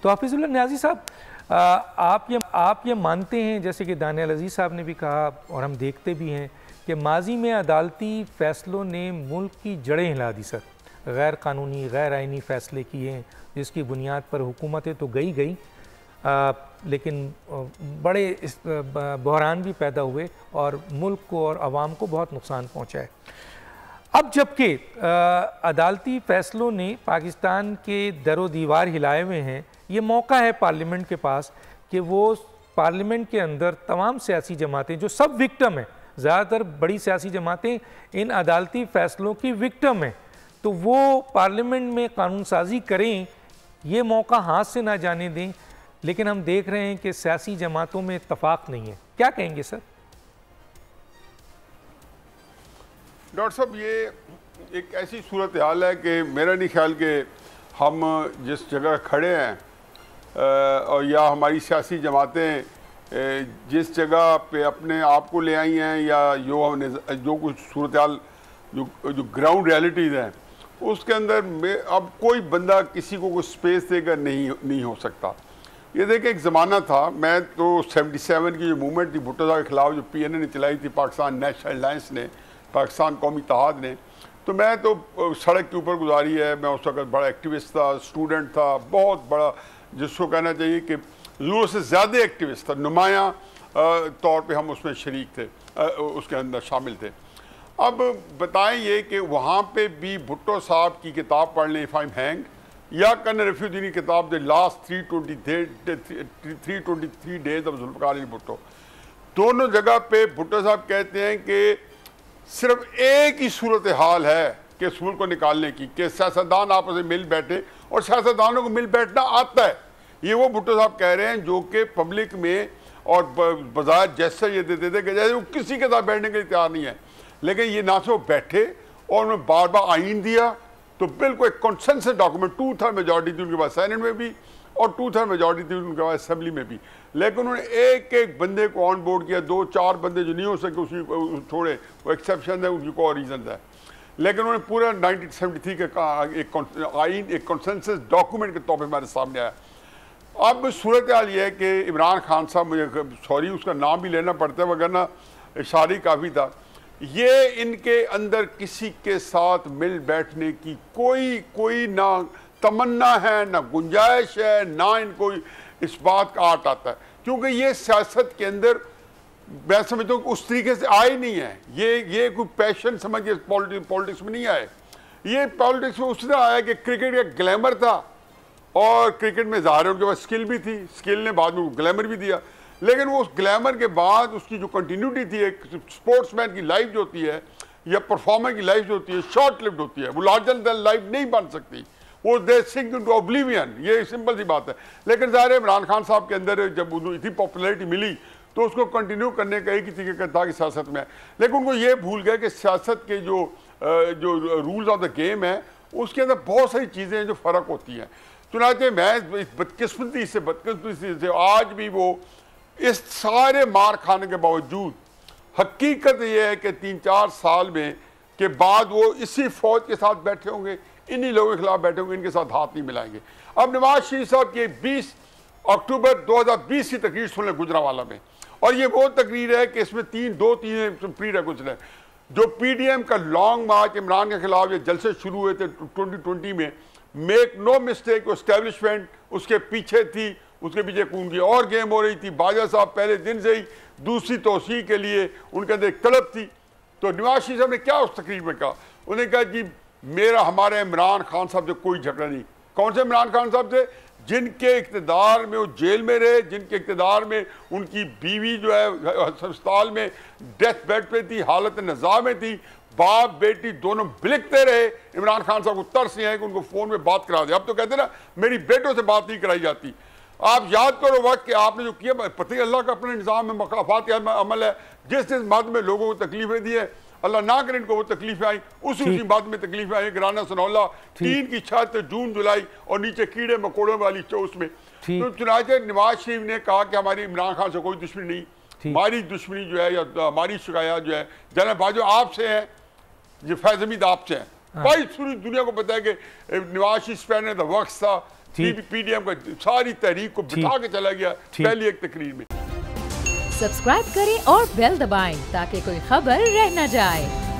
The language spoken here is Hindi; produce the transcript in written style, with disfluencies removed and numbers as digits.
तो हाफिजुल्लाह नियाज़ी साहब, आप ये मानते हैं, जैसे कि दानियाल अजीज़ साहब ने भी कहा और हम देखते भी हैं कि माजी में अदालती फ़ैसलों ने मुल्क की जड़ें हिला दी सर, गैर कानूनी गैर आइनी फ़ैसले किए हैं जिसकी बुनियाद पर हुकूमतें तो गई लेकिन बड़े बहरान भी पैदा हुए और मुल्क को और आवाम को बहुत नुकसान पहुँचा है। अब जबकि अदालती फ़ैसलों ने पाकिस्तान के दरो दीवार हिलाए हुए हैं, ये मौका है पार्लियामेंट के पास कि वो पार्लियामेंट के अंदर तमाम सियासी जमातें जो सब विक्टिम हैं, ज़्यादातर बड़ी सियासी जमातें इन अदालती फ़ैसलों की विक्टिम हैं, तो वो पार्लियामेंट में कानून साजी करें, ये मौका हाथ से ना जाने दें। लेकिन हम देख रहे हैं कि सियासी जमातों में इत्तफाक नहीं है, क्या कहेंगे सर? डॉक्टर साहब, ये एक ऐसी सूरत हाल है कि मेरा नहीं ख्याल कि हम जिस जगह खड़े हैं और या हमारी सियासी जमातें जिस जगह पे अपने आप को ले आई हैं या जो कुछ सूरत हाल जो ग्राउंड रियलिटीज़ हैं उसके अंदर अब कोई बंदा किसी को कोई स्पेस देकर नहीं हो सकता। ये देखिए, एक ज़माना था, मैं तो 77 की जो मूवमेंट थी भुट्टो साहब के खिलाफ जो PNA ने चलाई थी, पाकिस्तान नेशनल अलायंस ने, पाकिस्तान कौमी इत्तेहाद ने, तो मैं तो सड़क के ऊपर गुजारी है। मैं उस वक्त बड़ा एक्टिविस्ट था, स्टूडेंट था, बहुत बड़ा, जिसको कहना चाहिए कि ज़रूरत से ज़्यादा एक्टिविस्ट था, नुमाया तौर पे हम उसमें शरीक थे, उसके अंदर शामिल थे। अब बताएं ये कि वहाँ पे भी भुट्टो साहब की किताब पढ़ लें, इफ़ आई एम हैंग, या कन रिफ्यूजी की किताब the last 323 days of Zulfikar Ali Bhutto, दोनों जगह पे भुट्टो साहब कहते हैं कि सिर्फ एक ही सूरत हाल है कि इस मुल्क को निकालने की, कि सियासतदान आपस में मिल बैठे, और सियासतदानों को मिल बैठना आता है। ये वो भुट्टो साहब कह रहे हैं जो कि पब्लिक में और बाजार जैसे ये देते थे कि जैसे वो किसी के साथ बैठने के लिए तैयार नहीं है, लेकिन ये ना से वो बैठे और उन्होंने बार बार आइन दिया, तो बिल्कुल एक कंसेंसस डॉक्यूमेंट, 2/3 मेजॉरिटी थी उनके पास सेनेट में भी और 2/3 मेजॉरिटी थी उनके पास असेंबली में भी, लेकिन उन्होंने एक एक बंदे को ऑन बोर्ड किया। 2-4 बंदे जो नहीं हो सके उसकी छोड़े, वो एक्सेप्शन है, उनकी को और रीज़न है, लेकिन उन्होंने पूरा 1973 का एक कंसेंसस डॉक्यूमेंट के तौर पर हमारे सामने आया। अब सूरत हाल ये है कि इमरान खान साहब, मुझे सॉरी उसका नाम भी लेना पड़ता है वगरना इशारी काफ़ी था, ये इनके अंदर किसी के साथ मिल बैठने की कोई ना तमन्ना है, ना गुंजाइश है, ना इनको इस बात का आट आता है, क्योंकि ये सियासत के अंदर मैं समझता हूँ उस तरीके से आए नहीं है। ये कोई पैशन समझ के पॉलिटिक्स में नहीं आए। ये पॉलिटिक्स में उसने आया कि क्रिकेट का ग्लैमर था और क्रिकेट में ज़ाहिर है उनके पास स्किल भी थी, स्किल ने बाद में ग्लैमर भी दिया, लेकिन वो उस ग्लैमर के बाद उसकी जो कंटिन्यूटी थी, एक स्पोर्ट्समैन की लाइफ जो होती है या परफॉर्मर की लाइफ जो होती है शॉर्ट लिव्ड होती है, वो लार्जर देन लाइफ नहीं बन सकती, वो दे सिंक इनटू ऑब्लिवियन, ये सिंपल सी बात है। लेकिन ज़ाहिर है इमरान खान साहब के अंदर जब उनको इतनी पॉपुलैरिटी मिली तो उसको कंटिन्यू करने का एक ही तरीके था कि सियासत में, लेकिन उनको ये भूल गए कि सियासत के जो रूल्स ऑफ द गेम है उसके अंदर बहुत सारी चीज़ें हैं जो फ़र्क होती हैं। चुनाचे मैं बदकिस्मती से आज भी वो इस सारे मार खाने के बावजूद हकीकत ये है कि 3-4 साल में के बाद वो इसी फौज के साथ बैठे होंगे, इन्हीं लोगों के खिलाफ बैठे होंगे, इनके साथ हाथ नहीं मिलाएंगे। अब नवाज शरीफ साहब की 20 अक्टूबर 2020 की तकरीर सुन लें गुजरावाला में, और ये वो तकरीर है कि इसमें 2-3 प्री रेक्विजिट है। जो PDM का लॉन्ग मार्च इमरान के खिलाफ ये जलसे शुरू हुए थे 2020 में, मेक नो मिस्टेक, एस्टेब्लिशमेंट उसके पीछे थी, उसके पीछे उनकी और गेम हो रही थी। बाजा साहब पहले दिन से ही दूसरी तोसी के लिए उनके अंदर एक तलब थी। तो नवाज शरीफ साहब ने क्या उस तकरीर में कहा, उन्होंने कहा कि हमारे इमरान खान साहब से कोई झगड़ा नहीं। कौन से इमरान खान साहब से? जिनके इक़्तिदार में वो जेल में रहे, जिनके इक़्तिदार में उनकी बीवी जो है अस्पताल में डेथ बेड पे थी, हालत नज़ा में थी, बाप बेटी दोनों बिलखते रहे। इमरान खान साहब को तरस नहीं है कि उनको फ़ोन में बात करा दे। अब तो कहते ना मेरी बेटों से बात नहीं कराई जाती। आप याद करो वक्त कि आपने जो किया, पता ही अल्लाह का अपने निज़ाम में मकाफात का अमल है। जिस मद में लोगों को तकलीफें दी है, अल्लाह ना करे इनको वो तकलीफें आई, उसी बात में तकलीफें आई। गिराना सनौला, टीन की छत, जून जुलाई और नीचे कीड़े मकोड़ों वाली उसमें। तो चुनाचे नवाज शरीफ ने कहा कि हमारी इमरान खान से कोई दुश्मनी नहीं, हमारी दुश्मनी जो है या हमारी शिकायत जो है जना बाजू आपसे है, ये फैज़ हमीद आपसे है। भाई पूरी दुनिया को पता है कि नवाज शरीफ ने वक्त था पीडीएम का सारी तहरीक को बिठा के चला गया पहली एक तकरीर में। सब्सक्राइब करें और बेल दबाएं ताकि कोई खबर रह न जाए।